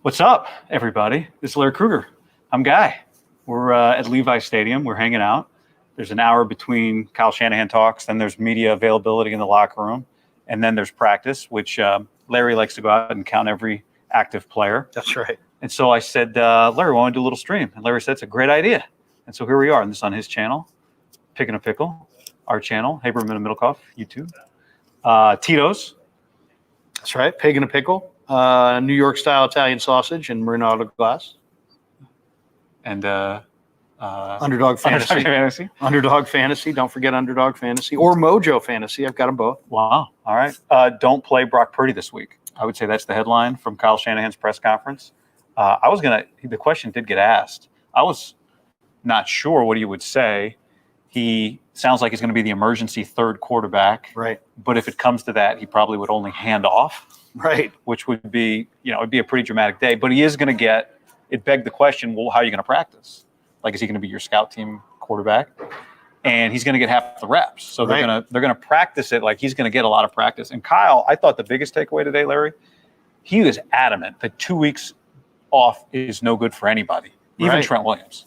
What's up, everybody? This is Larry Krueger. I'm Guy. We're at Levi Stadium. We're hanging out. There's an hour between Kyle Shanahan talks, then there's media availability in the locker room, and then there's practice, which Larry likes to go out and count every active player. That's right. And so I said, Larry, why don't we do a little stream? And Larry said, it's a great idea. And so here we are, and this is on his channel, Picking a Pickle, our channel, Haberman and Middlecoff, YouTube. Tito's. That's right. Pig in a pickle, New York style Italian sausage, and Renato glass. And Underdog Fantasy. Underdog Fantasy. Don't forget Underdog Fantasy or Mojo Fantasy. I've got them both. Wow. All right. Don't play Brock Purdy this week. I would say that's the headline from Kyle Shanahan's press conference. The question did get asked. I was not sure what he would say. He sounds like he's going to be the emergency third quarterback. Right. But if it comes to that, he probably would only hand off. Right. Which would be, it'd be a pretty dramatic day. But he is going to get, it begged the question, well, how are you going to practice? Like, is he going to be your scout team quarterback? And he's going to get half the reps. So they're going to practice it like he's going to get a lot of practice. And Kyle, I thought the biggest takeaway today, Larry, he was adamant that 2 weeks off is no good for anybody, even Trent Williams.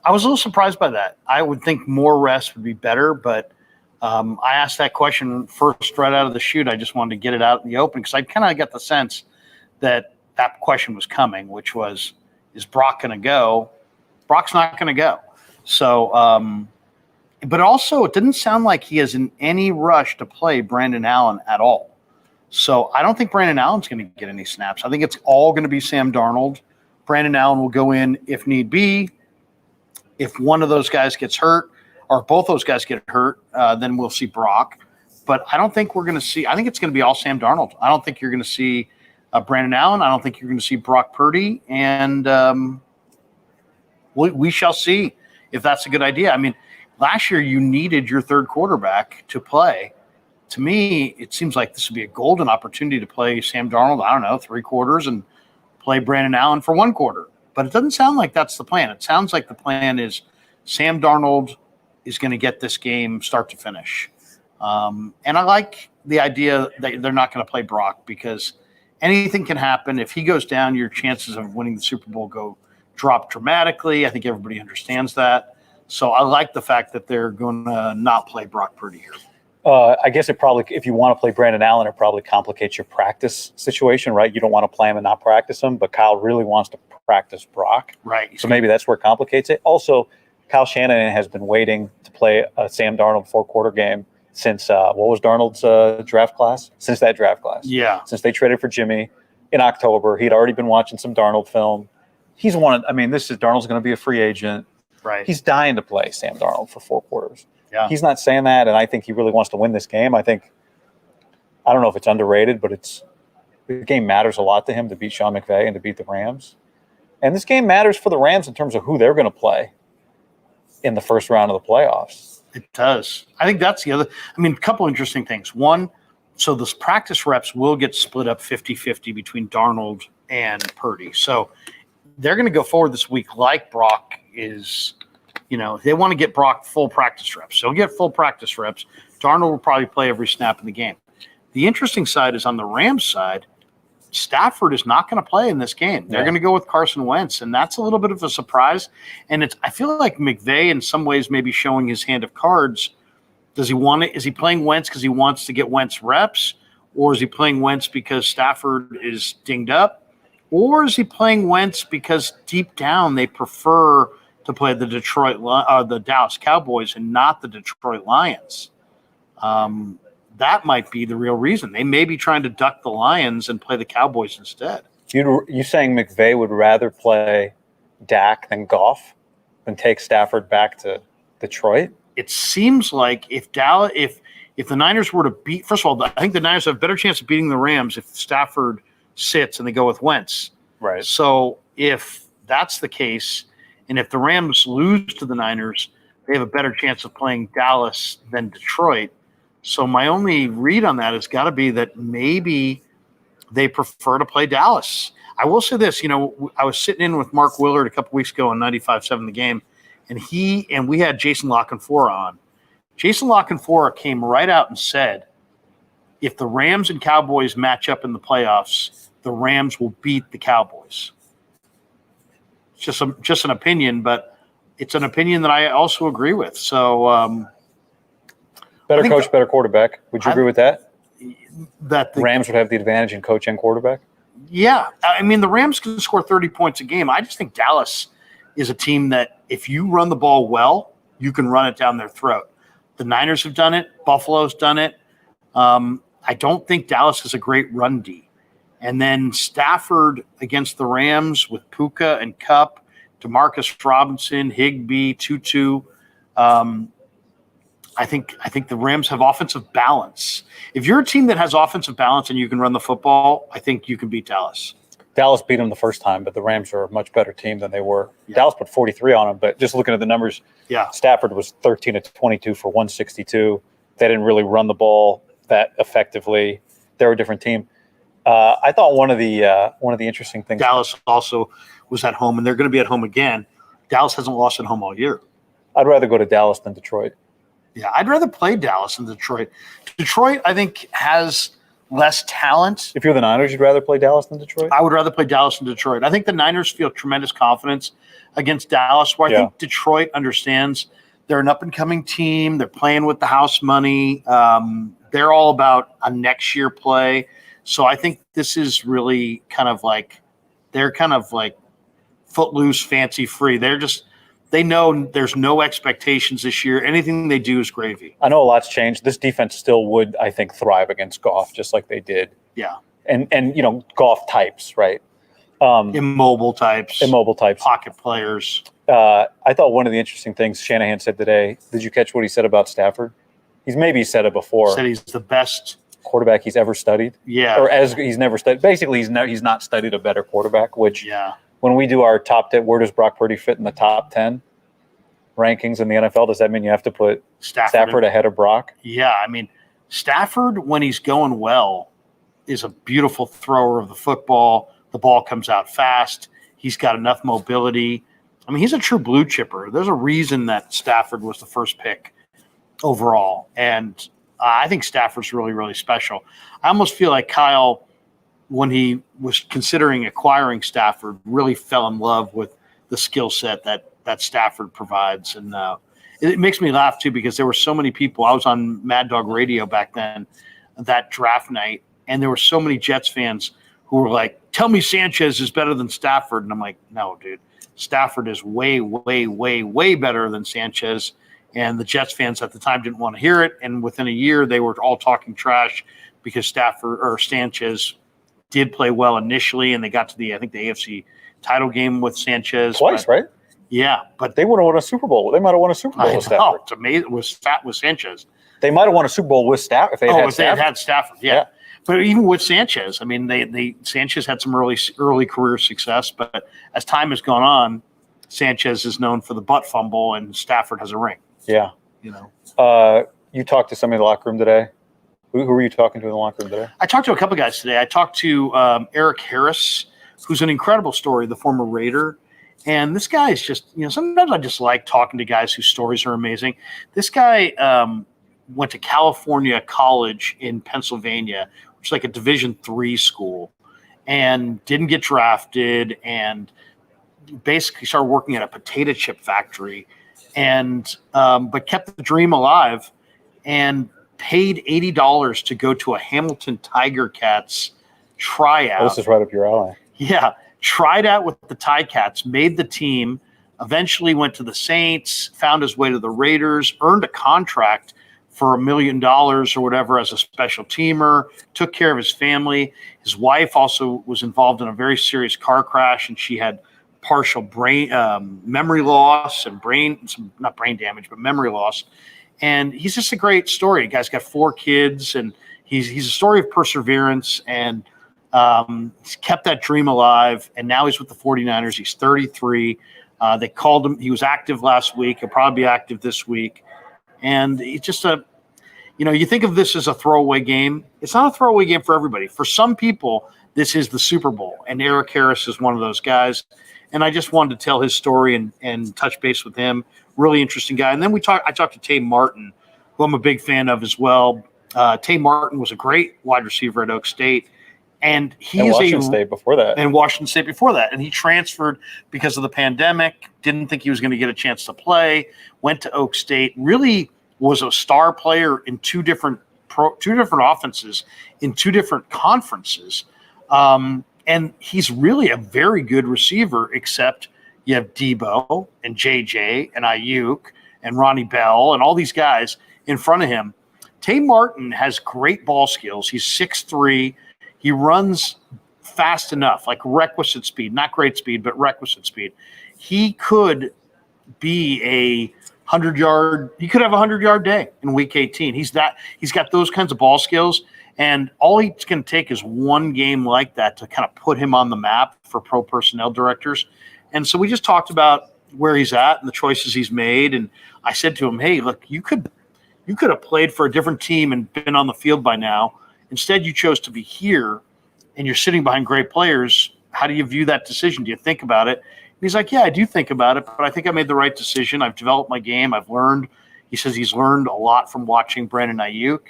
I was a little surprised by that. I would think more rest would be better, but I asked that question first right out of the chute. I just wanted to get it out in the open because I kind of got the sense that that question was coming, which was, is Brock going to go? Brock's not going to go. So, but also it didn't sound like he is in any rush to play Brandon Allen at all. So I don't think Brandon Allen's going to get any snaps. I think it's all going to be Sam Darnold. Brandon Allen will go in if need be. If one of those guys gets hurt or both those guys get hurt, then we'll see Brock. But I don't think we're going to see – I think it's going to be all Sam Darnold. I don't think you're going to see Brandon Allen. I don't think you're going to see Brock Purdy. And we shall see if that's a good idea. I mean, last year you needed your third quarterback to play. To me, it seems like this would be a golden opportunity to play Sam Darnold, I don't know, 3 quarters and play Brandon Allen for 1 quarter. But it doesn't sound like that's the plan. It sounds like the plan is Sam Darnold is going to get this game start to finish. And I like the idea that they're not going to play Brock because anything can happen. If he goes down, your chances of winning the Super Bowl drop dramatically. I think everybody understands that. So I like the fact that they're going to not play Brock Purdy here. I guess it probably, if you want to play Brandon Allen, it probably complicates your practice situation, right? You don't want to play him and not practice him, but Kyle really wants to practice Brock. Right. So maybe that's where it complicates it. Also, Kyle Shanahan has been waiting to play a Sam Darnold 4-quarter game since, what was Darnold's draft class? Since that draft class. Yeah. Since they traded for Jimmy in October. He'd already been watching some Darnold film. Darnold's going to be a free agent. Right. He's dying to play Sam Darnold for 4 quarters. Yeah. He's not saying that, and I think he really wants to win this game. I don't know if it's underrated, but the game matters a lot to him to beat Sean McVay and to beat the Rams. And this game matters for the Rams in terms of who they're going to play in the first round of the playoffs. It does. I think that's the other – a couple interesting things. One, so those practice reps will get split up 50-50 between Darnold and Purdy. So they're going to go forward this week like Brock is – they want to get Brock full practice reps. So he'll get full practice reps. Darnold will probably play every snap in the game. The interesting side is on the Rams side, Stafford is not going to play in this game. They're going to go with Carson Wentz, and that's a little bit of a surprise. And I feel like McVay in some ways may be showing his hand of cards. Does he want it? Is he playing Wentz because he wants to get Wentz reps, or is he playing Wentz because Stafford is dinged up, or is he playing Wentz because deep down they prefer to play the Dallas Cowboys and not the Detroit Lions? That might be the real reason. They may be trying to duck the Lions and play the Cowboys instead. You saying McVay would rather play Dak than Goff and take Stafford back to Detroit? It seems like if the Niners were to beat – first of all, I think the Niners have a better chance of beating the Rams if Stafford sits and they go with Wentz. Right. So if that's the case – and if the Rams lose to the Niners, they have a better chance of playing Dallas than Detroit. So my only read on that has got to be that maybe they prefer to play Dallas. I will say this, I was sitting in with Mark Willard a couple weeks ago on 95.7 The Game, and we had Jason Lockenfora on. Jason Lockenfora came right out and said, if the Rams and Cowboys match up in the playoffs, the Rams will beat the Cowboys. It's just an opinion, but it's an opinion that I also agree with. So better coach, better quarterback. Would you agree with that? That the Rams would have the advantage in coach and quarterback? Yeah. I mean, the Rams can score 30 points a game. I just think Dallas is a team that if you run the ball well, you can run it down their throat. The Niners have done it. Buffalo's done it. I don't think Dallas has a great run D. And then Stafford against the Rams with Puka and Kupp, Demarcus Robinson, Higbee, Tutu. I think the Rams have offensive balance. If you're a team that has offensive balance and you can run the football, I think you can beat Dallas. Dallas beat them the first time, but the Rams are a much better team than they were. Yeah. Dallas put 43 on them, but just looking at the numbers, Stafford was 13 of 22 for 162. They didn't really run the ball that effectively. They're a different team. I thought one of the interesting things. Dallas also was at home, and they're going to be at home again. Dallas hasn't lost at home all year. I'd rather go to Dallas than Detroit. Yeah, I'd rather play Dallas than Detroit. Detroit, I think, has less talent. If you're the Niners, you'd rather play Dallas than Detroit? I would rather play Dallas than Detroit. I think the Niners feel tremendous confidence against Dallas, where I think Detroit understands they're an up-and-coming team. They're playing with the house money. They're all about a next year play. So I think this is really they're kind of like footloose, fancy-free. They know there's no expectations this year. Anything they do is gravy. I know a lot's changed. This defense still would, I think, thrive against Goff, just like they did. Yeah. And Goff types, right? Immobile types. Pocket players. I thought one of the interesting things Shanahan said today, did you catch what he said about Stafford? He's maybe said it before. He said he's the best quarterback he's ever studied. Yeah. Or as he's never studied. Basically, he's not studied a better quarterback, which when we do our top 10, where does Brock Purdy fit in the top 10 rankings in the NFL? Does that mean you have to put Stafford ahead of Brock? Yeah. I mean, Stafford, when he's going well, is a beautiful thrower of the football. The ball comes out fast. He's got enough mobility. I mean, he's a true blue chipper. There's a reason that Stafford was the first pick overall. And I think Stafford's really, really special. I almost feel like Kyle, when he was considering acquiring Stafford, really fell in love with the skill set that Stafford provides. And it makes me laugh, too, because there were so many people. I was on Mad Dog Radio back then, that draft night, and there were so many Jets fans who were like, tell me Sanchez is better than Stafford. And I'm like, no, dude. Stafford is way, way, way, way better than Sanchez. And the Jets fans at the time didn't want to hear it. And within a year, they were all talking trash because Sanchez did play well initially, and they got to the AFC title game with Sanchez twice, right? Yeah, but they would have won a Super Bowl. They might have won a Super Bowl with Stafford. It's amazing with Sanchez. They might have won a Super Bowl with Stafford if they had Stafford. Yeah. But even with Sanchez, I mean, Sanchez had some early career success, but as time has gone on, Sanchez is known for the butt fumble, and Stafford has a ring. Yeah. You talked to somebody in the locker room today. Who were you talking to in the locker room today? I talked to a couple guys today. I talked to Eric Harris, who's an incredible story, the former Raider. And this guy is just, sometimes I just like talking to guys whose stories are amazing. This guy went to California College in Pennsylvania, which is like a Division III school, and didn't get drafted, and basically started working at a potato chip factory, and but kept the dream alive and paid $80 to go to a Hamilton Tiger Cats tryout. Oh, this is right up your alley. Yeah, tried out with the Ticats, made the team, eventually went to the Saints, found his way to the Raiders, earned a contract for $1 million or whatever as a special teamer, took care of his family. His wife also was involved in a very serious car crash, and she had partial brain memory loss and not brain damage, but memory loss. And he's just a great story. The guy's got 4 kids, and he's a story of perseverance, and he's kept that dream alive. And now he's with the 49ers. He's 33. They called him. He was active last week. He'll probably be active this week. And it's just you think of this as a throwaway game. It's not a throwaway game for everybody. For some people, this is the Super Bowl, and Eric Harris is one of those guys. And I just wanted to tell his story and touch base with him. Really interesting guy. And then I talked to Tay Martin, who I'm a big fan of as well. Tay Martin was a great wide receiver at Oak State, And he And is Washington State before that. And Washington State before that. And he transferred because of the pandemic, didn't think he was going to get a chance to play, went to Oak State, really was a star player in two different offenses in two different conferences. And he's really a very good receiver, except you have Debo and JJ and Aiyuk and Ronnie Bell and all these guys in front of him. Tay Martin has great ball skills. He's 6'3". He runs fast enough, like requisite speed, not great speed, but requisite speed. He could be a 100-yard. He could have a 100-yard day in Week 18. He's got those kinds of ball skills, and all he's going to take is one game like that to kind of put him on the map for pro personnel directors. And so we just talked about where he's at and the choices he's made. And I said to him, "Hey, look, you could have played for a different team and been on the field by now. Instead, you chose to be here, and you're sitting behind great players. How do you view that decision? Do you think about it?" And he's like, "Yeah, I do think about it, but I think I made the right decision. I've developed my game. I've learned." He says he's learned a lot from watching Brandon Aiyuk.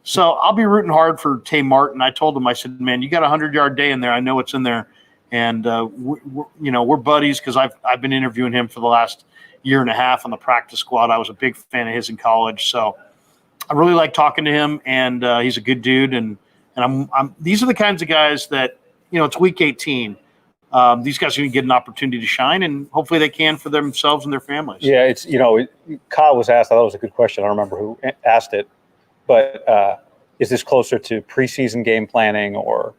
So I'll be rooting hard for Tay Martin. I told him, I said, "Man, you got a 100-yard day in there. I know it's in there." And, we're buddies because I've been interviewing him for the last year and a half on the practice squad. I was a big fan of his in college. So I really like talking to him, and he's a good dude. And I'm these are the kinds of guys that, it's Week 18. These guys are going to get an opportunity to shine, and hopefully they can for themselves and their families. Yeah, it's, Kyle was asked, I thought it was a good question. I don't remember who asked it, but is this closer to preseason game planning or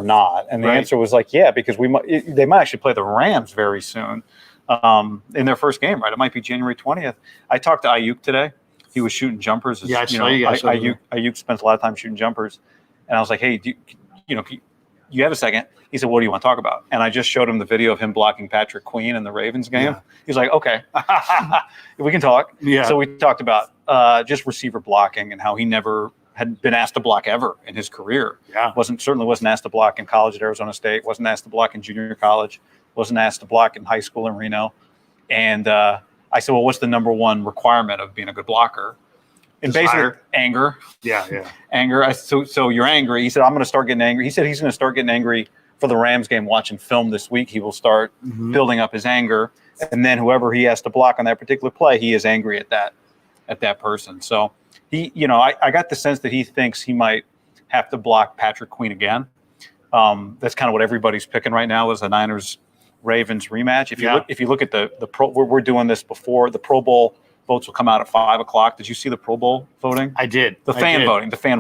not? And the answer was like, yeah, because they might actually play the Rams very soon in their first game, right? It might be January 20th. I talked to Aiyuk today. He was shooting jumpers. Yeah, I saw you guys. Aiyuk spends a lot of time shooting jumpers. And I was like, "Hey, you have a second?" He said, "What do you want to talk about?" And I just showed him the video of him blocking Patrick Queen in the Ravens game. Yeah. He's like, "Okay, we can talk." Yeah. So we talked about just receiver blocking and how he never had been asked to block ever in his career. Yeah. Certainly wasn't asked to block in college at Arizona State, wasn't asked to block in junior college, wasn't asked to block in high school in Reno. And I said, "Well, what's the number one requirement of being a good blocker?" And basically, anger. Yeah. Anger. So you're angry. He said, "I'm going to start getting angry." He said he's going to start getting angry for the Rams game, watching film this week. He will start building up his anger. And then whoever he has to block on that particular play, he is angry at that person. So he, I got the sense that he thinks he might have to block Patrick Queen again. That's kind of what everybody's picking right now is the Niners-Ravens rematch. If you look at the pro, we're doing this before the Pro Bowl votes will come out at 5:00. Did you see the Pro Bowl voting? I did. The fan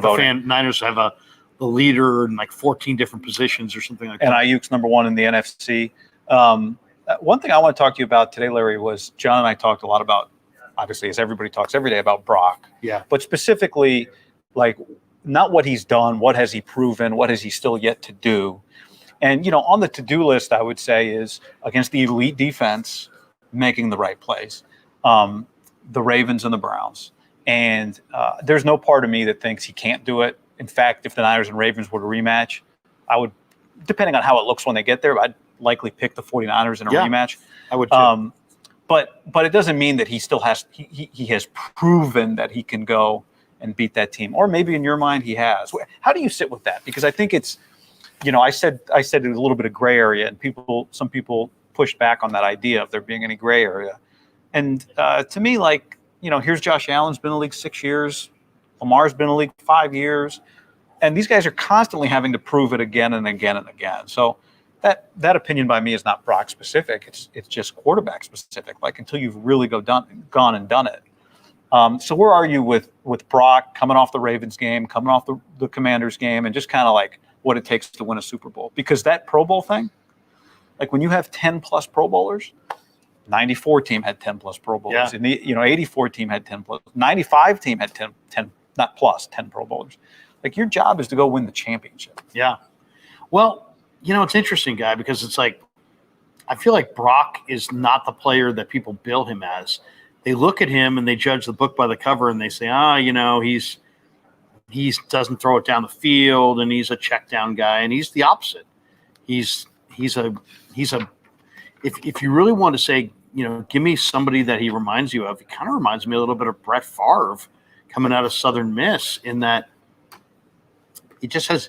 voting. Niners have a leader in like 14 different positions or something like that. And Aiyuk's number one in the NFC. One thing I want to talk to you about today, Larry, was John and I talked a lot about, obviously, as everybody talks every day, about Brock. Yeah. But specifically, like, not what he's done, what has he proven, what has he still yet to do. And, on the to-do list, I would say, is against the elite defense, making the right plays. The Ravens and the Browns. And there's no part of me that thinks he can't do it. In fact, if the Niners and Ravens were to rematch, I would, depending on how it looks when they get there, I'd likely pick the 49ers in a rematch. I would too. But it doesn't mean that he still has he has proven that he can go and beat that team. Or maybe in your mind he has. How do you sit with that? Because I think it's, I said it was a little bit of gray area, and some people pushed back on that idea of there being any gray area. And to me, like, here's Josh Allen's been in the league 6 years. Lamar's been in the league 5 years. And these guys are constantly having to prove it again and again and again. So that opinion by me is not Brock specific. It's just quarterback specific. Like, until you've really gone and done it. So where are you with Brock coming off the Ravens game, coming off the Commanders game, and just kind of like what it takes to win a Super Bowl? Because that Pro Bowl thing, like when you have 10+ Pro Bowlers, 94 team had 10+ Pro Bowlers. And the 84 team had 10+. 95 team had 10 not plus 10 Pro Bowlers. Like, your job is to go win the championship. Yeah. Well, it's interesting, Guy, because it's like I feel like Brock is not the player that people bill him as. They look at him and they judge the book by the cover, and they say, he doesn't throw it down the field, and he's a check down guy, and he's the opposite. He's a if you really want to say, give me somebody that he reminds you of, he kind of reminds me a little bit of Brett Favre coming out of Southern Miss, in that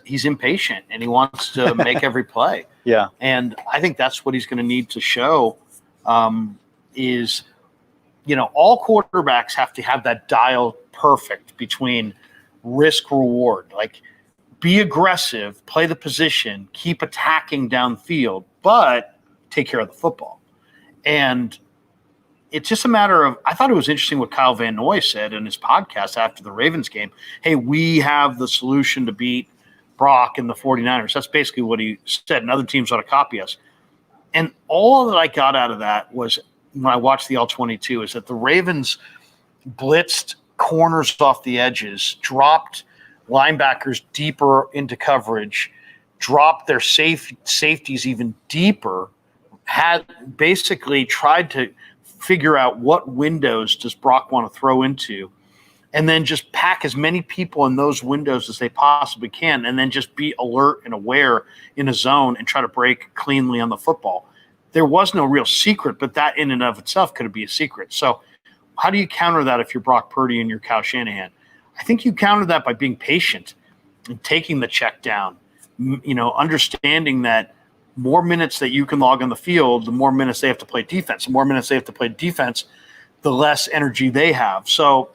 he's impatient and he wants to make every play. Yeah. And I think that's what he's going to need to show is, all quarterbacks have to have that dial perfect between risk reward. Like, be aggressive, play the position, keep attacking downfield, but take care of the football. And it's just a matter of, I thought it was interesting what Kyle Van Noy said in his podcast after the Ravens game. Hey, we have the solution to beat Brock and the 49ers. That's basically what he said, and other teams ought to copy us. And all that I got out of that was, when I watched the All-22, is that the Ravens blitzed corners off the edges, dropped linebackers deeper into coverage, dropped their safeties even deeper, had basically tried to figure out what windows does Brock want to throw into, and then just pack as many people in those windows as they possibly can, and then just be alert and aware in a zone and try to break cleanly on the football. There was no real secret, but that in and of itself could be a secret. So how do you counter that if you're Brock Purdy and you're Kyle Shanahan? I think you counter that by being patient and taking the check down, understanding that more minutes that you can log on the field, the more minutes they have to play defense. The more minutes they have to play defense, the less energy they have. So,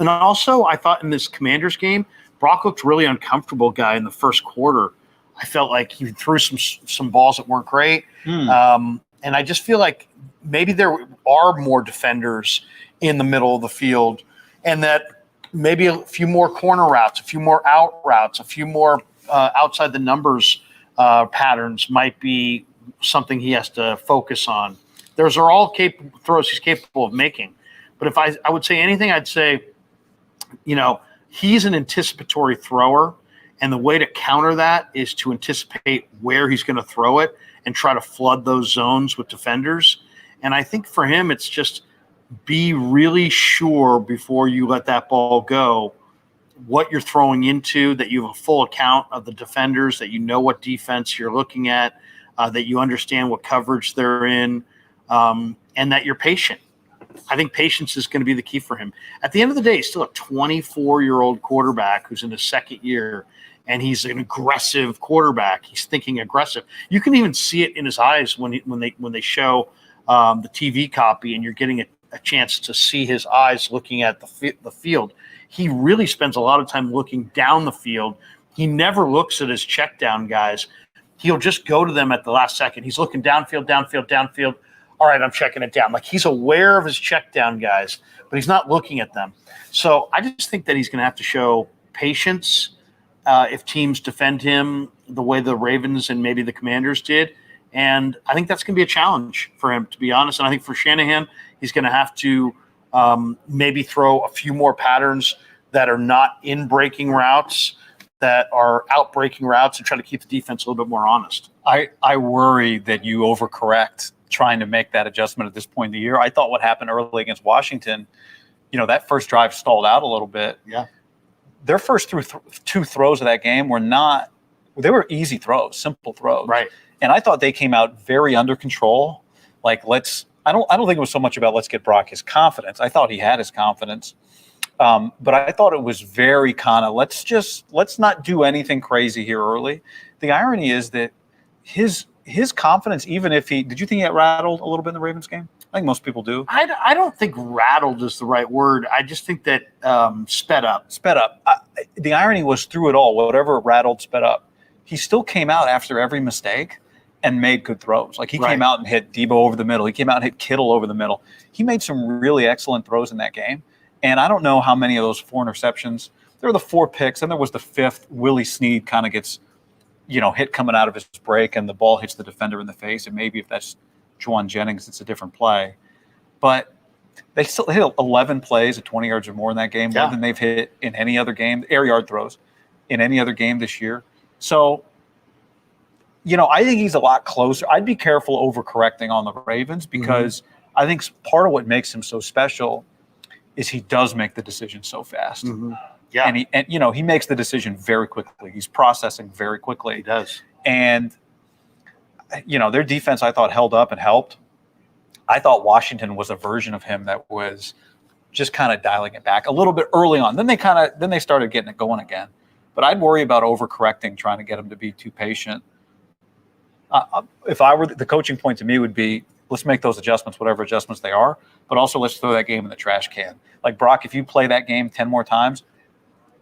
and also I thought in this Commanders game, Brock looked really uncomfortable guy in the first quarter. I felt like he threw some balls that weren't great. And I just feel like maybe there are more defenders in the middle of the field, and that maybe a few more corner routes, a few more out routes, a few more outside the numbers patterns might be something he has to focus on. Those are all throws he's capable of making. But if I would say anything, I'd say, he's an anticipatory thrower. And the way to counter that is to anticipate where he's going to throw it and try to flood those zones with defenders. And I think for him, it's just be really sure before you let that ball go what you're throwing into, that you have a full account of the defenders, that you know what defense you're looking at, that you understand what coverage they're in, and that you're patient. I think patience is going to be the key for him. At the end of the day, he's still a 24-year-old quarterback who's in his second year, and he's an aggressive quarterback. He's thinking aggressive. You can even see it in his eyes when they show the TV copy, and you're getting a chance to see his eyes looking at the field. He really spends a lot of time looking down the field. He never looks at his check down guys. He'll just go to them at the last second. He's looking downfield. All right, I'm checking it down. Like, he's aware of his check down guys, but he's not looking at them. So I just think that he's going to have to show patience if teams defend him the way the Ravens and maybe the Commanders did. And I think that's going to be a challenge for him, to be honest. And I think for Shanahan, he's going to have to maybe throw a few more patterns that are not in breaking routes, that are out breaking routes, and try to keep the defense a little bit more honest. I worry that you overcorrect trying to make that adjustment at this point in the year. I thought what happened early against Washington, that first drive stalled out a little bit. Yeah. Their first two throws of that game they were easy throws, simple throws. Right. And I thought they came out very under control. Like, I don't think it was so much about let's get Brock his confidence. I thought he had his confidence. But I thought it was very kind of, let's not do anything crazy here early. The irony is that his confidence, even if did you think he got rattled a little bit in the Ravens game? I think most people do. I don't think rattled is the right word. I just think that sped up. The irony was through it all, whatever rattled, sped up, he still came out after every mistake and made good throws. Like, he came out and hit Debo over the middle. He came out and hit Kittle over the middle. He made some really excellent throws in that game. And I don't know how many of those 4 interceptions. There were the 4 picks, and there was the 5th. Willie Snead kind of gets, hit coming out of his break, and the ball hits the defender in the face. And maybe if that's Jauan Jennings, it's a different play. But they still hit 11 plays at 20 yards or more in that game, more than they've hit in any other game, air yard throws, in any other game this year. So, I think he's a lot closer. I'd be careful overcorrecting on the Ravens, because I think part of what makes him so special is he does make the decision so fast. Mm-hmm. Yeah. And he makes the decision very quickly. He's processing very quickly. He does. And, their defense, I thought, held up and helped. I thought Washington was a version of him that was just kind of dialing it back a little bit early on. Then they started getting it going again. But I'd worry about overcorrecting, trying to get him to be too patient. If I were, the coaching point to me would be, let's make those adjustments, whatever adjustments they are, but also let's throw that game in the trash can. Like, Brock, if you play that game 10 more times,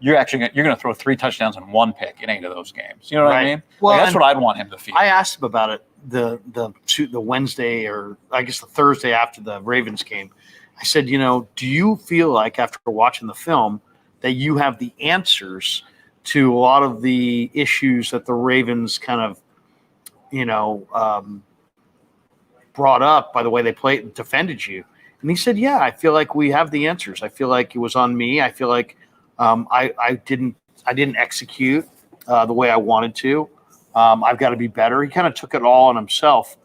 you're going to throw 3 touchdowns and 1 pick in 8 of those games. You know what I mean? Well, like, that's what I'd want him to feel. I asked him about it the Wednesday, or I guess the Thursday after the Ravens game. I said, do you feel like after watching the film that you have the answers to a lot of the issues that the Ravens kind of, brought up by the way they defended you? And he said, yeah, I feel like we have the answers. I feel like it was on me. I feel like I didn't execute the way I wanted to. I've got to be better. He kind of took it all on himself,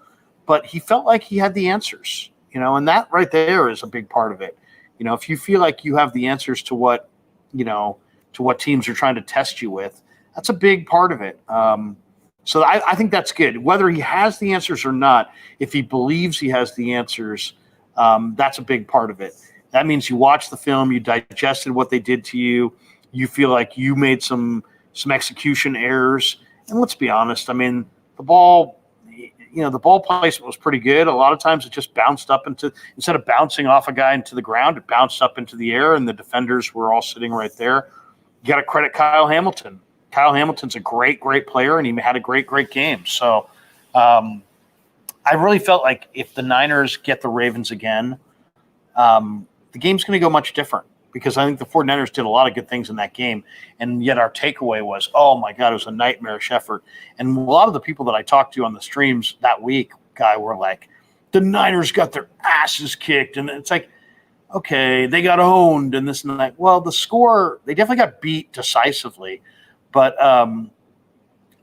but he felt like he had the answers, and that right there is a big part of it. If you feel like you have the answers to what teams are trying to test you with, that's a big part of it. So I think that's good. Whether he has the answers or not, if he believes he has the answers, that's a big part of it. That means you watched the film, you digested what they did to you, you feel like you made some execution errors. And let's be honest, I mean, the ball placement was pretty good. A lot of times it just bounced up instead of bouncing off a guy into the ground, it bounced up into the air, and the defenders were all sitting right there. You got to credit Kyle Hamilton. Kyle Hamilton's a great, great player, and he had a great, great game. So I really felt like if the Niners get the Ravens again, the game's going to go much different, because I think the 49ers did a lot of good things in that game, and yet our takeaway was, oh, my God, it was a nightmarish effort. And a lot of the people that I talked to on the streams that week, Guy, were like, the Niners got their asses kicked. And it's like, okay, they got owned and this and that. Well, the score, they definitely got beat decisively. But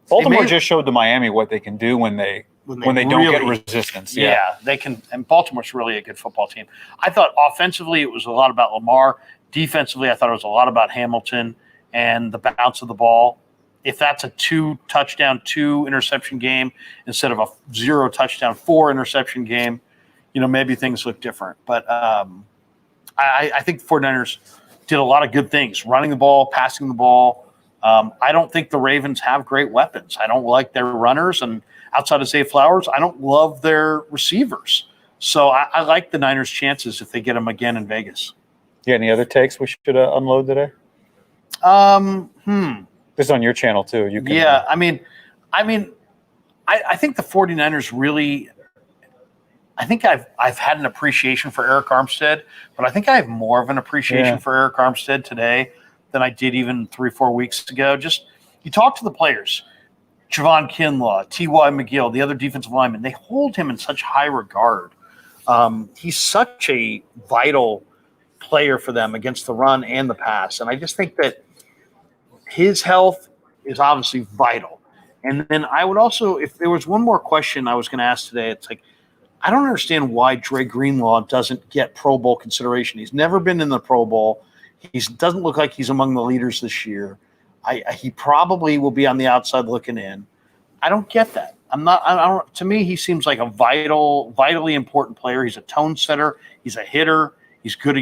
Baltimore just showed to Miami what they can do when they don't get resistance. Yeah, they can. And Baltimore's really a good football team. I thought offensively it was a lot about Lamar. Defensively, I thought it was a lot about Hamilton and the bounce of the ball. If that's a 2-touchdown, 2-interception game instead of a 0-touchdown, 4-interception game, maybe things look different. But I think the 49ers did a lot of good things, running the ball, passing the ball. I don't think the Ravens have great weapons. I don't like their runners, and outside of Zay Flowers, I don't love their receivers. So I like the Niners' chances if they get them again in Vegas. Yeah, any other takes we should unload today? This is on your channel too. You can. Yeah, I think the 49ers really. I think I've had an appreciation for Eric Armstead, but I think I have more of an appreciation for Eric Armstead today than I did even 3-4 weeks ago. Just you talk to the players, Javon Kinlaw, T.Y. McGill, the other defensive linemen, they hold him in such high regard. He's such a vital player for them against the run and the pass. And I just think that his health is obviously vital. And then I would also, if there was one more question I was going to ask today, it's like, I don't understand why Dre Greenlaw doesn't get Pro Bowl consideration. He's never been in the Pro Bowl. He doesn't look like he's among the leaders this year. He probably will be on the outside looking in. I don't get that. To me, he seems like a vitally important player. He's a tone setter. He's a hitter. He's great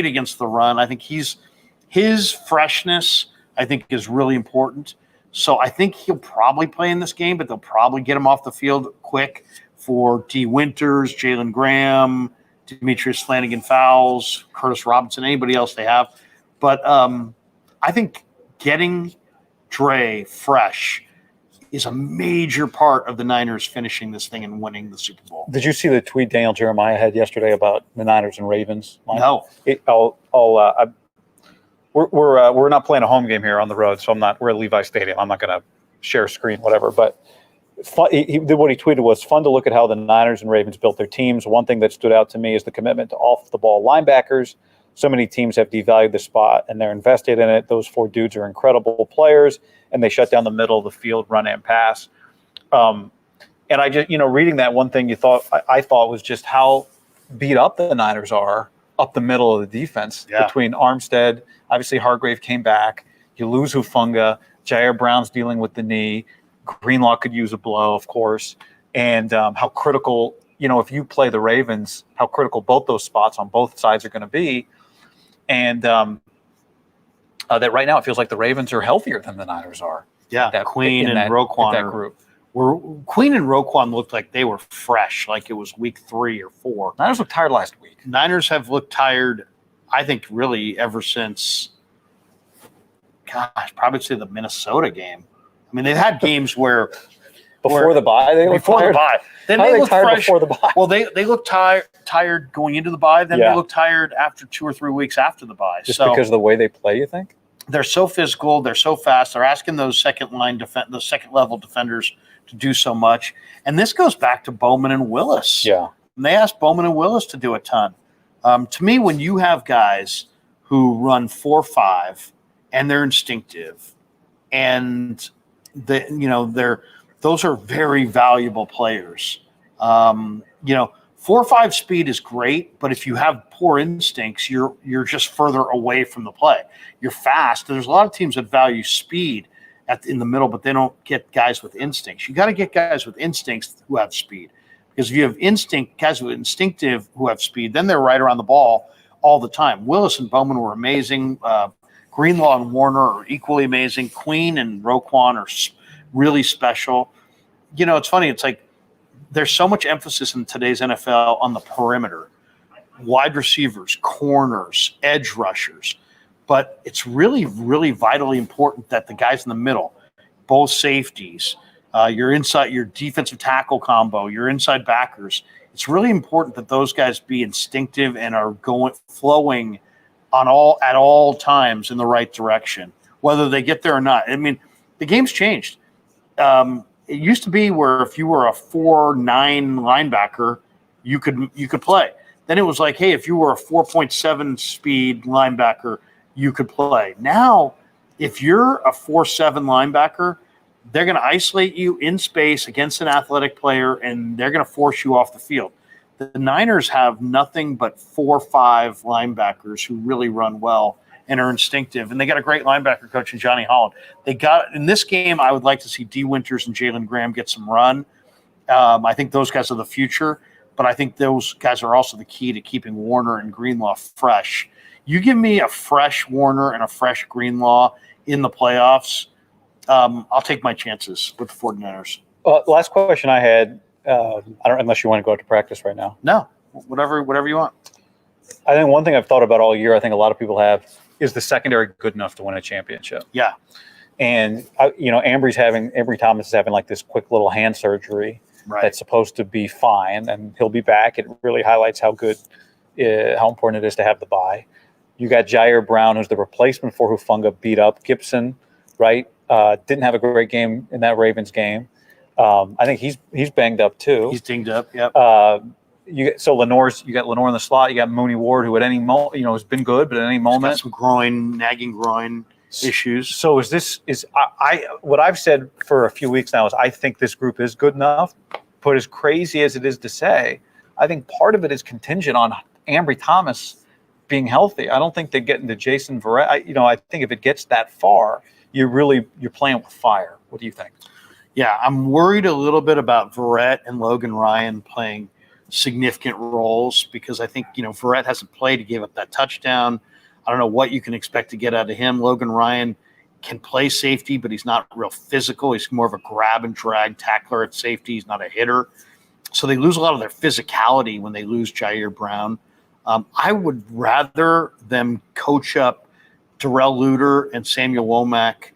against the run. I think his freshness, I think, is really important. So I think he'll probably play in this game, but they'll probably get him off the field quick for D. Winters, Jalen Graham, Demetrius Flanagan-Fowles, Curtis Robinson, anybody else they have. But I think getting Dre fresh is a major part of the Niners finishing this thing and winning the Super Bowl. Did you see the tweet Daniel Jeremiah had yesterday about the Niners and Ravens? No. We're not playing a home game here on the road, so we're at Levi Stadium. I'm not going to share screen, whatever. But what he tweeted was fun to look at how the Niners and Ravens built their teams. One thing that stood out to me is the commitment to off-the-ball linebackers. So many teams have devalued the spot, and they're invested in it. Those 4 dudes are incredible players, and they shut down the middle of the field, run and pass. And I just, reading that, one thing I thought was just how beat up the Niners are up the middle of the defense between Armstead. Obviously, Hargrave came back. You lose Hufanga. Jair Brown's dealing with the knee. Greenlaw could use a blow, of course. And how critical, if you play the Ravens, how critical both those spots on both sides are going to be. And that right now it feels like the Ravens are healthier than the Niners are. Yeah, Queen and Roquan that group. Queen and Roquan looked like they were fresh, like it was week 3 or 4. Niners looked tired last week. Niners have looked tired, I think, really ever since, gosh, probably say the Minnesota game. I mean, they've had games where Before the bye, they looked tired. Then How they are they looked tired fresh. before the bye? Well, they looked tired going into the bye. Then Yeah. they looked tired after 2 or 3 weeks after the bye. Just because of the way they play, you think? They're so physical. They're so fast. They're asking those those second level defenders to do so much. And this goes back to Bowman and Willis. Yeah. And they asked Bowman and Willis to do a ton. To me, when you have guys who run 4.5 and they're instinctive, and those are very valuable players. 4.5 speed is great, but if you have poor instincts, you're just further away from the play. You're fast. There's a lot of teams that value speed in the middle, but they don't get guys with instincts. You got to get guys with instincts who have speed, because if you have guys with instinctive who have speed, then they're right around the ball all the time. Willis and Bowman were amazing. Greenlaw and Warner are equally amazing. Queen and Roquan are really special. It's funny. It's like there's so much emphasis in today's NFL on the perimeter, wide receivers, corners, edge rushers. But it's really, really vitally important that the guys in the middle, both safeties, your defensive tackle combo, your inside backers, it's really important that those guys be instinctive and are flowing at all times in the right direction, whether they get there or not. I mean, the game's changed. It used to be where if you were a 4.9 linebacker, you could play. Then it was like, hey, if you were a 4.7 speed linebacker, you could play. Now, if you're a 4.7 linebacker, they're going to isolate you in space against an athletic player, and they're going to force you off the field. The Niners have nothing but 4.5 linebackers who really run well and are instinctive. And they got a great linebacker coach in Johnny Holland. In this game, I would like to see D. Winters and Jalen Graham get some run. I think those guys are the future, but I think those guys are also the key to keeping Warner and Greenlaw fresh. You give me a fresh Warner and a fresh Greenlaw in the playoffs, I'll take my chances with the 49ers. Last question I had, I don't, unless you want to go out to practice right now. No, whatever you want. I think one thing I've thought about all year, I think a lot of people have, is the secondary good enough to win a championship? Yeah. And, Ambry Thomas is having like this quick little hand surgery that's supposed to be fine, and he'll be back. It really highlights how important it is to have the bye. You got Jair Brown, who's the replacement for Hufanga, beat up. Gibson, right? Didn't have a great game in that Ravens game. I think he's banged up too. He's dinged up. Yep. You got Lenore in the slot. You got Mooney Ward, who at any moment, has been good, but at any moment, he's got some nagging groin issues. So what I've said for a few weeks now is I think this group is good enough. But as crazy as it is to say, I think part of it is contingent on Ambry Thomas being healthy. I don't think they get into Jason Verrett. I think if it gets that far, you're playing with fire. What do you think? Yeah, I'm worried a little bit about Verrett and Logan Ryan playing significant roles, because I think, Verrett hasn't played. He gave up that touchdown. I don't know what you can expect to get out of him. Logan Ryan can play safety, but he's not real physical. He's more of a grab and drag tackler at safety. He's not a hitter. So they lose a lot of their physicality when they lose Jair Brown. I would rather them coach up Darrell Luter and Samuel Womack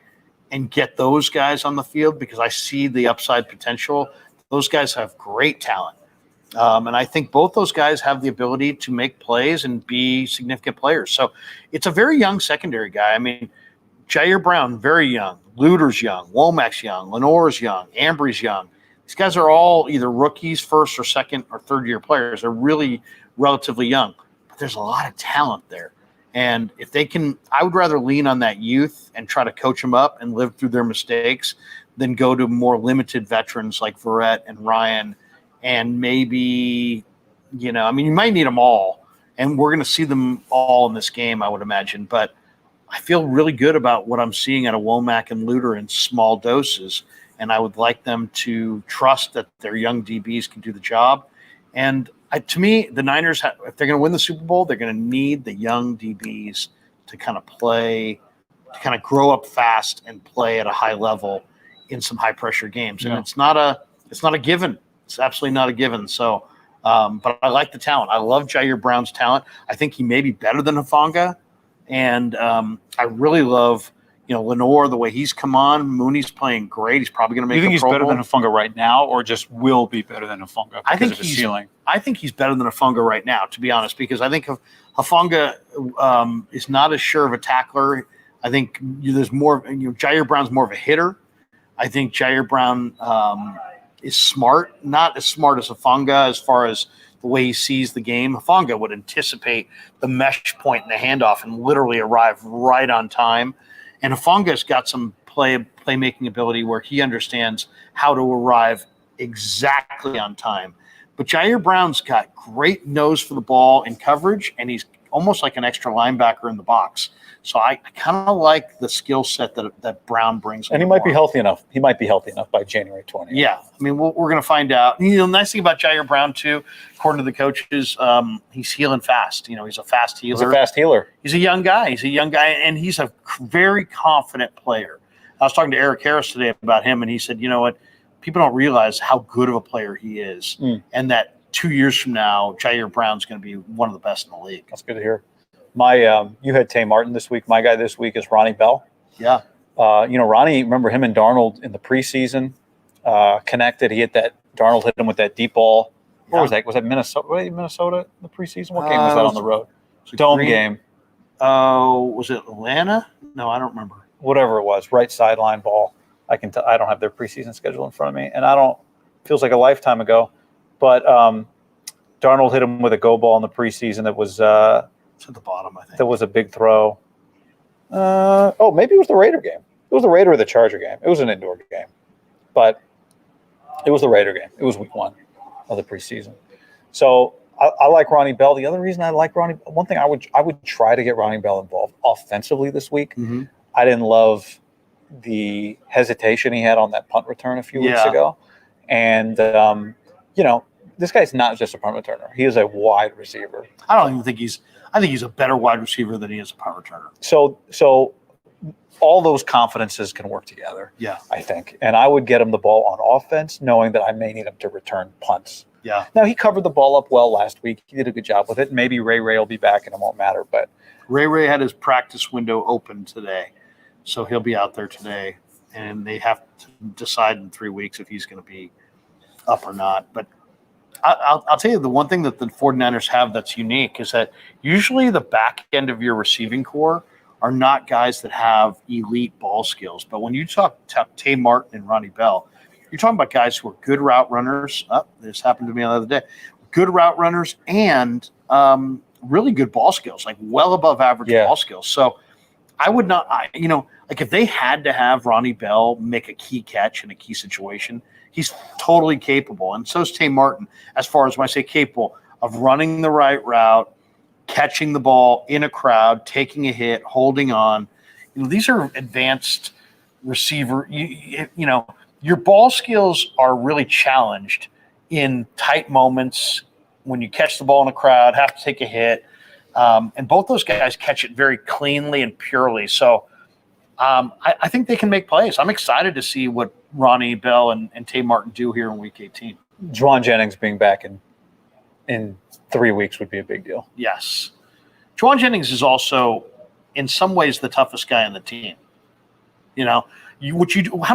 and get those guys on the field, because I see the upside potential. Those guys have great talent. And I think both those guys have the ability to make plays and be significant players. So it's a very young secondary guy. I mean, Jair Brown, very young. Luter's young. Womack's young. Lenore's young. Ambry's young. These guys are all either rookies, first or second or third year players. They're really relatively young, but there's a lot of talent there. And if they can, I would rather lean on that youth and try to coach them up and live through their mistakes than go to more limited veterans like Verrett and Ryan. And maybe, you might need them all. And we're going to see them all in this game, I would imagine. But I feel really good about what I'm seeing out of Womack and Luter in small doses. And I would like them to trust that their young DBs can do the job. And to me, the Niners, if they're going to win the Super Bowl, they're going to need the young DBs to kind of play to kind of grow up fast and play at a high level in some high pressure games. And it's not a given. It's absolutely not a given. So, but I like the talent. I love Jair Brown's talent. I think he may be better than Hufanga. And I really love, Lenore, the way he's come on. Mooney's playing great. He's probably going to make. You think a he's Pro better Bowl. than Hufanga right now, or just will be better than Hufanga because of his ceiling? I think he's better than Hufanga right now, to be honest, because I think Hufanga is not as sure of a tackler. I think there's more. Jair Brown's more of a hitter. I think Jair Brown is smart, not as smart as Hufanga as far as the way he sees the game. Hufanga would anticipate the mesh point in the handoff and literally arrive right on time. And Hufanga's got some playmaking ability where he understands how to arrive exactly on time. But Jair Brown's got great nose for the ball in coverage, and he's almost like an extra linebacker in the box. So I kind of like the skill set that Brown brings. And he might be healthy enough. He might be healthy enough by January 20th. Yeah. I mean, we're going to find out. The nice thing about Jair Brown, too, according to the coaches, he's healing fast. He's a fast healer. He's a fast healer. He's a young guy. And he's a very confident player. I was talking to Eric Harris today about him, and he said, you know what? People don't realize how good of a player he is, and that 2 years from now, Jair Brown's going to be one of the best in the league. That's good to hear. You had Tay Martin this week. My guy this week is Ronnie Bell. Yeah. Ronnie, remember him and Darnold in the preseason connected. Darnold hit him with that deep ball. Where was that? Was that Minnesota? Minnesota in the preseason? What game was that on the road? Dome game. Was it Atlanta? No, I don't remember. Whatever it was, right sideline ball. I don't have their preseason schedule in front of me, and feels like a lifetime ago. But Darnold hit him with a go ball in the preseason that was it's at the bottom, I think. That was a big throw. Maybe it was the Raider game. It was the Raider or the Charger game. It was an indoor game, but it was the Raider game. It was week 1 of the preseason. So I like Ronnie Bell. The other reason I like Ronnie, one thing I would try to get Ronnie Bell involved offensively this week. Mm-hmm. I didn't love the hesitation he had on that punt return a few weeks ago, and this guy's not just a punt returner. He is a wide receiver. I think he's a better wide receiver than he is a punt returner. So all those confidences can work together. Yeah, I think, and I would get him the ball on offense, knowing that I may need him to return punts. Yeah. Now he covered the ball up well last week. He did a good job with it. Maybe Ray will be back, and it won't matter. But Ray had his practice window open today, so he'll be out there today, and they have to decide in 3 weeks if he's going to be up or not. But I'll tell you, the one thing that the 49ers have that's unique is that usually the back end of your receiving core are not guys that have elite ball skills. But when you talk Tay Martin and Ronnie Bell, you're talking about guys who are good route runners. This happened to me the other day. Good route runners and really good ball skills, like well above average ball skills. So I would not, like if they had to have Ronnie Bell make a key catch in a key situation, he's totally capable. And so is Tay Martin, as far as when I say capable, of running the right route, catching the ball in a crowd, taking a hit, holding on. These are advanced receiver. Your ball skills are really challenged in tight moments when you catch the ball in a crowd, have to take a hit. And both those guys catch it very cleanly and purely. So I think they can make plays. I'm excited to see what Ronnie Bell and Tay Martin do here in Week 18. Jauan Jennings being back in 3 weeks would be a big deal. Yes. Jauan Jennings is also, in some ways, the toughest guy on the team. How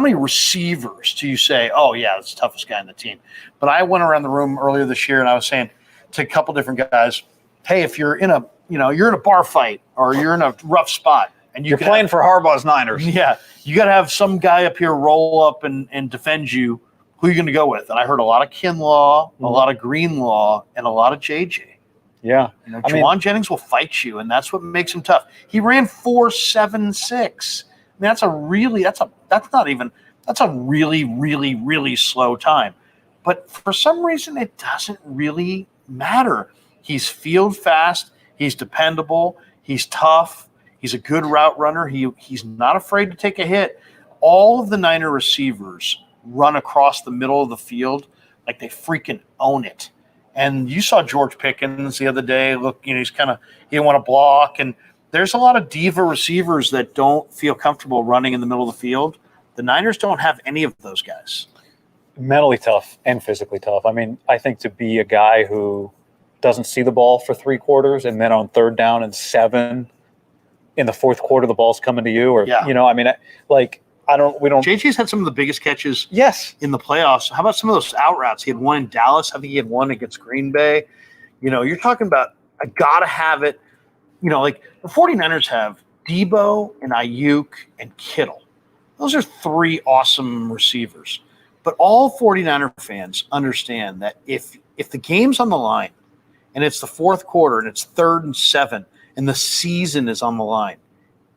many receivers do you say, oh, yeah, it's the toughest guy on the team? But I went around the room earlier this year, and I was saying to a couple different guys, hey, if you're in a bar fight or you're in a rough spot, and you're playing for Harbaugh's Niners. Yeah, you got to have some guy up here roll up and defend you. Who are you going to go with? And I heard a lot of Kinlaw, a lot of Greenlaw, and a lot of JJ. Yeah. Jauan Jennings will fight you, and that's what makes him tough. He ran 4.76. That's a really really slow time. But for some reason, it doesn't really matter. He's field fast. He's dependable. He's tough. He's a good route runner. He's not afraid to take a hit. All of the Niner receivers run across the middle of the field like they freaking own it. And you saw George Pickens the other day. Look, he didn't want to block, and there's a lot of diva receivers that don't feel comfortable running in the middle of the field. The Niners don't have any of those guys. Mentally tough and physically tough. I mean, I think to be a guy who doesn't see the ball for 3 quarters and then on 3rd down and 7 in the 4th quarter the ball's coming to you, or you know, I mean, we don't. JG's had some of the biggest catches Yes. in the playoffs. How about some of those out routes? He had one in Dallas. I think he had one against Green Bay. You know, you're talking about I gotta have it. You know, like the 49ers have Debo and Aiyuk and Kittle. Those are 3 awesome receivers. But all 49er fans understand that if the game's on the line and it's the 4th quarter and it's 3rd and 7 and the season is on the line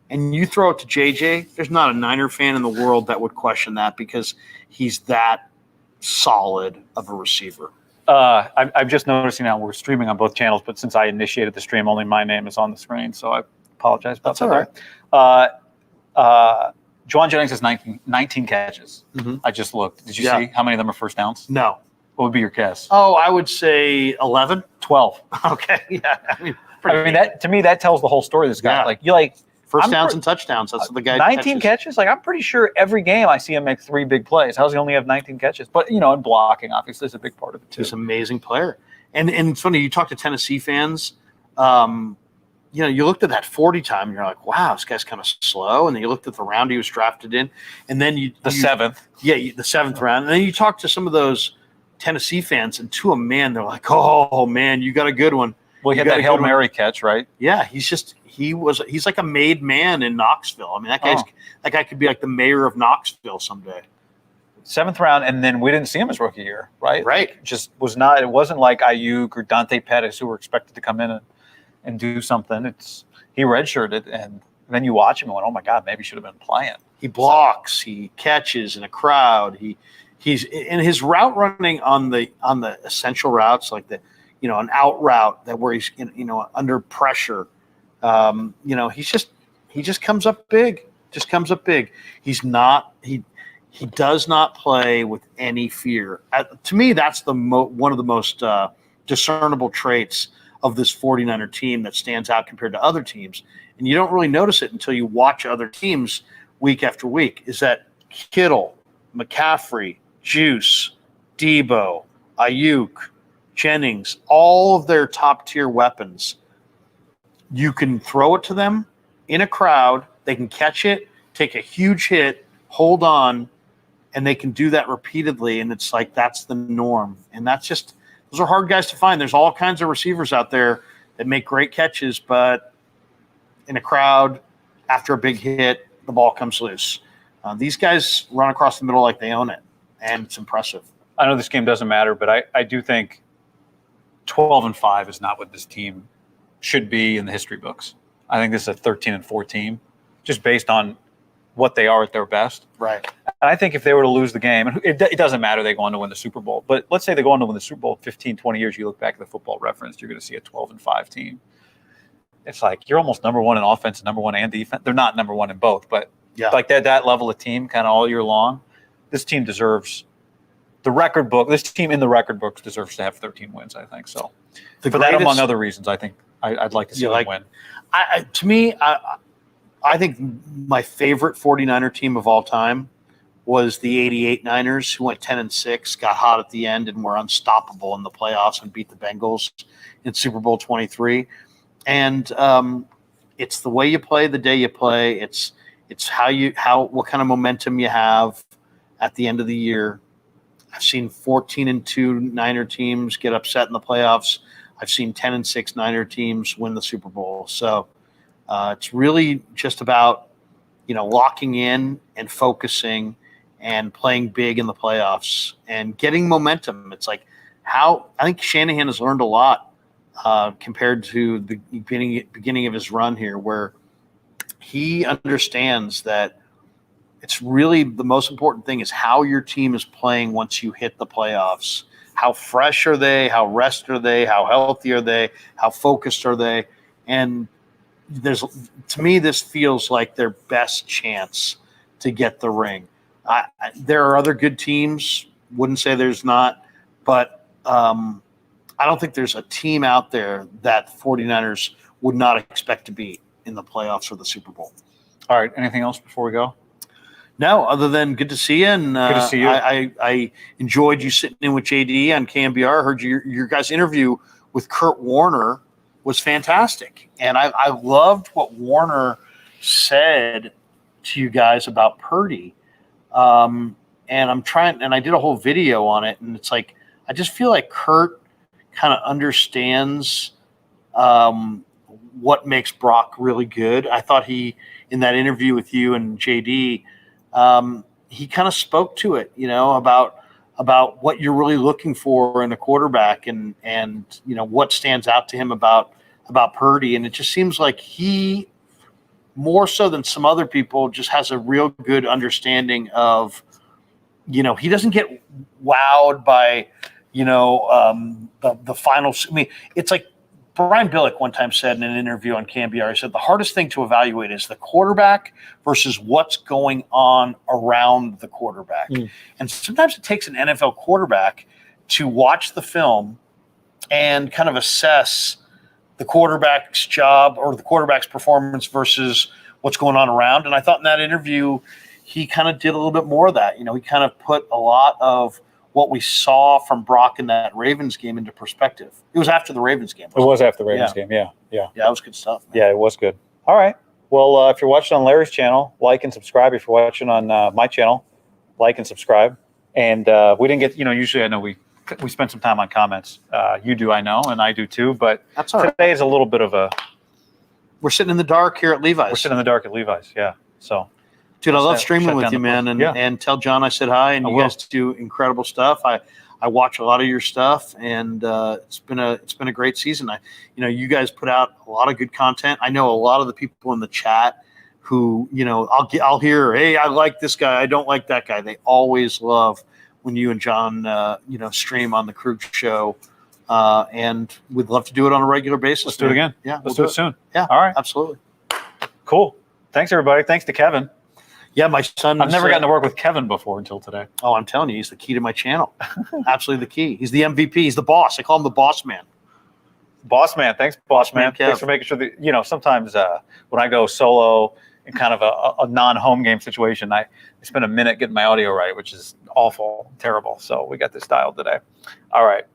and you throw it to JJ, there's not a Niner fan in the world that would question that because he's that solid of a receiver. I'm just noticing now we're streaming on both channels, but since I initiated the stream, only my name is on the screen, so I apologize about that. That's all right. Jauan Jennings has 19 catches. Mm-hmm. I just looked. Did you see how many of them are first downs? No. What would be your guess? Oh, I would say 11. 12. Okay. Yeah. I mean that to me that tells the whole story of this guy. Yeah. First downs and touchdowns. That's what the guy 19 catches? Like, I'm pretty sure every game I see him make 3 big plays. How does he only have 19 catches? But, you know, and blocking, obviously, is a big part of it, too. He's an amazing player. And it's funny, you talk to Tennessee fans, you know, you looked at that 40 time, and you're like, wow, this guy's kind of slow. And then you looked at the round he was drafted in. And then The 7th. Yeah, the 7th round. And then you talk to some of those Tennessee fans, and to a man, they're like, oh, man, you got a good one. Well, he had that Hail Mary catch, right? Yeah, he's like a made man in Knoxville. I mean, that guy could be like the mayor of Knoxville someday. 7th round, and then we didn't see him his rookie year, right? Right. It wasn't like Aiyuk or Dante Pettis who were expected to come in and do something. He redshirted, and then you watch him and went, oh my God, maybe he should have been playing. He blocks, he catches in a crowd. He's in his route running on the essential routes, like an out route that where he's under pressure. You know, he just comes up big. He does not play with any fear. To me, that's one of the most discernible traits of this 49er team that stands out compared to other teams. And you don't really notice it until you watch other teams week after week, is that Kittle, McCaffrey, Juice, Debo, Aiyuk, Jennings, all of their top-tier weapons, you can throw it to them in a crowd, they can catch it, take a huge hit, hold on, and they can do that repeatedly, and it's like that's the norm. And those are hard guys to find. There's all kinds of receivers out there that make great catches, but in a crowd, after a big hit, the ball comes loose. These guys run across the middle like they own it, and it's impressive. I know this game doesn't matter, but I do think 12-5 is not what this team should be in the history books. I think this is a 13-4 team, just based on what they are at their best. Right. And I think if they were to lose the game, and it doesn't matter they go on to win the Super Bowl, but let's say they go on to win the Super Bowl 15, 20 years, you look back at the Football Reference, you're going to see a 12-5 team. It's like you're almost number one in offense and number one in defense. They're not number one in both, but like that level of team kind of all year long, this team deserves the record book. This team in the record books deserves to have 13 wins, I think. So for that, among other reasons, I think I'd like to see them win. I think my favorite 49er team of all time was the 88 Niners, who went 10-6, got hot at the end, and were unstoppable in the playoffs and beat the Bengals in Super Bowl 23. And it's the way you play, the day you play. It's what kind of momentum you have at the end of the year. I've seen 14-2 Niner teams get upset in the playoffs. I've seen 10-6 Niner teams win the Super Bowl. So it's really just about locking in and focusing and playing big in the playoffs and getting momentum. It's like I think Shanahan has learned a lot compared to the beginning of his run here, where he understands that it's really the most important thing is how your team is playing once you hit the playoffs. How fresh are they? How rested are they? How healthy are they? How focused are they? And to me, this feels like their best chance to get the ring. There are other good teams. Wouldn't say there's not, but I don't think there's a team out there that 49ers would not expect to beat. in the playoffs or the Super Bowl. All right. Anything else before we go? No, other than good to see you. And Good to see you. I enjoyed you sitting in with JD on KMBR. I heard your guys' interview with Kurt Warner was fantastic. And I loved what Warner said to you guys about Purdy. And I did a whole video on it. And it's like, I just feel like Kurt kind of understands what makes Brock really good. I thought in that interview with you and JD, he kind of spoke to it, about what you're really looking for in a quarterback and what stands out to him about Purdy. And it just seems like he, more so than some other people, just has a real good understanding of, he doesn't get wowed by, the finals. I mean, it's like Brian Billick one time said in an interview on KMBR, he said the hardest thing to evaluate is the quarterback versus what's going on around the quarterback. And sometimes it takes an NFL quarterback to watch the film and kind of assess the quarterback's job or the quarterback's performance versus what's going on around. And I thought in that interview, he kind of did a little bit more of that. He kind of put a lot of what we saw from Brock in that Ravens game into perspective. It was after the Ravens game. It was after the Ravens game. Yeah. Yeah, it was good stuff, man. Yeah, it was good. All right. Well, if you're watching on Larry's channel, like and subscribe. If you're watching on my channel, like and subscribe. And we didn't get, usually I know we spent some time on comments. You do, I know, and I do too. But that's all right. Today is a little bit of a. We're sitting in the dark here at Levi's. We're sitting in the dark at Levi's. Yeah. So. Dude, I love streaming with you, man, and tell John I said hi. And you guys do incredible stuff. I watch a lot of your stuff, and it's been a great season. You guys put out a lot of good content. I know a lot of the people in the chat who I'll hear, hey, I like this guy, I don't like that guy. They always love when you and John stream on the Krueger show, and we'd love to do it on a regular basis. Let's do it again. Yeah, let's do it soon. Yeah, all right, absolutely. Cool. Thanks everybody. Thanks to Kevin. Yeah, my son. I've never gotten to work with Kevin before until today. Oh, I'm telling you, he's the key to my channel. Absolutely the key. He's the MVP. He's the boss. I call him the boss man. Boss man. Thanks, boss man. Kev. Thanks for making sure that, sometimes when I go solo in kind of a non-home game situation, I spend a minute getting my audio right, which is awful, terrible. So we got this dialed today. All right.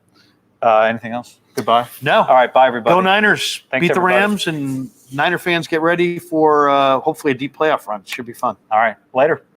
Anything else? Goodbye. No. All right. Bye, everybody. Go Niners. Thanks, beat everybody. The Rams, and Niner fans get ready for hopefully a deep playoff run. It should be fun. All right. Later.